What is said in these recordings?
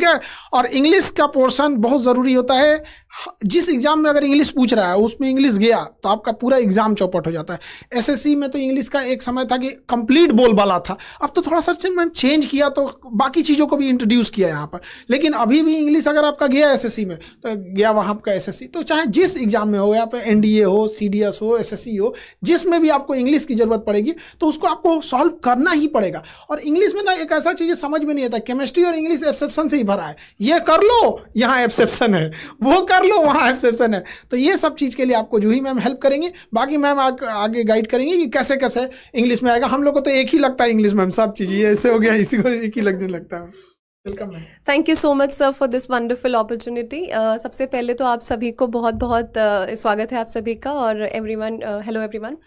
है। और इंग्लिश का पोर्शन बहुत ज़रूरी होता है। जिस एग्जाम में अगर इंग्लिश पूछ रहा है उसमें इंग्लिश गया तो आपका पूरा एग्जाम चौपट हो जाता है। एसएससी में तो इंग्लिश का एक समय था कि कंप्लीट बोलबाला था, अब तो थोड़ा सा मैम चेंज किया तो बाकी चीज़ों को भी इंट्रोड्यूस किया यहाँ पर। लेकिन अभी भी इंग्लिश अगर आपका गया एसएससी में तो गया वहाँ का एसएससी। तो चाहे जिस एग्जाम में हो, या फिर एनडीए हो, सीडीएस हो, एसएससी हो, जिसमें भी आपको इंग्लिश की जरूरत पड़ेगी तो उसको आपको सॉल्व करना ही पड़ेगा। और इंग्लिश में ना एक ऐसा चीज़ समझ में नहीं आता, केमिस्ट्री और इंग्लिश एक्सेप्शन से ही भरा है। ये कर लो यहाँ एक्सेप्शन है, वो कर लो वहाँ एक्सेप्शन है। तो ये सब चीज़ के लिए आपको जूही मैम हेल्प करेंगी। बाकी मैम आगे गाइड करेंगी कि कैसे कैसे इंग्लिश में आएगा। हम लोग को तो एक ही लगता है इंग्लिश मैम, सब चीज़ ये ऐसे हो गया, इसी को एक ही लगने लगता है। Welcome ma'am. Thank you so much sir for this wonderful opportunity. सबसे पहले तो आप सभी को बहुत बहुत स्वागत है आप सभी का, और एवरीवन, हेलो एवरीवन।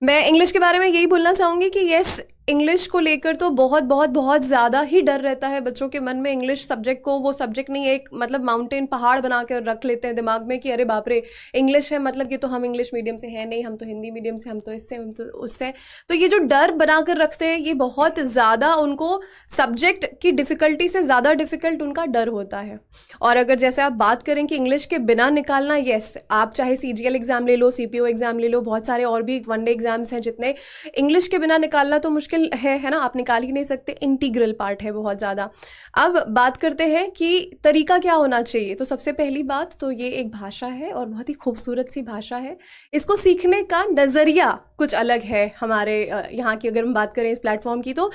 मैं इंग्लिश के बारे में यही बोलना चाहूँगी कि येस, इंग्लिश को लेकर तो बहुत बहुत बहुत ज़्यादा ही डर रहता है बच्चों के मन में। इंग्लिश सब्जेक्ट को वो सब्जेक्ट नहीं, एक मतलब माउंटेन पहाड़ बना कर रख लेते हैं दिमाग में कि अरे बाप रे इंग्लिश है मतलब कि तो हम इंग्लिश मीडियम से हैं, नहीं हम तो हिंदी मीडियम से, हम तो इससे, हम तो उससे। तो ये जो डर बना कर रखते हैं ये बहुत ज़्यादा उनको सब्जेक्ट की डिफ़िकल्टी से ज़्यादा डिफ़िकल्ट उनका डर होता है। और अगर जैसे आप बात करें कि इंग्लिश के बिना निकालना, येस, आप चाहे CGL एग्ज़ाम ले लो, CPO एग्ज़ाम ले लो, बहुत सारे और भी वनडे एग्ज़ाम्स हैं जितने, इंग्लिश के बिना निकालना तो मुश्किल है ना, आप निकाल ही नहीं सकते, इंटीग्रल पार्ट है बहुत ज़्यादा। अब बात करते हैं कि तरीका क्या होना चाहिए। तो सबसे पहली बात तो ये एक भाषा है और बहुत ही खूबसूरत सी भाषा है। इसको सीखने का नज़रिया कुछ अलग है हमारे यहाँ की। अगर हम बात करें इस प्लेटफॉर्म की, तो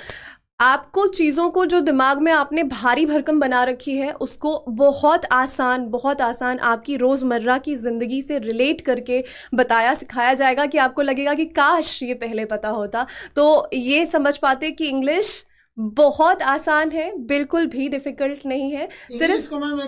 आपको चीज़ों को जो दिमाग में आपने भारी भरकम बना रखी है उसको बहुत आसान आपकी रोज़मर्रा की ज़िंदगी से रिलेट करके बताया सिखाया जाएगा कि आपको लगेगा कि काश ये पहले पता होता। तो ये समझ पाते कि इंग्लिश बहुत आसान है, बिल्कुल भी डिफ़िकल्ट नहीं है। सिर्फ को मैम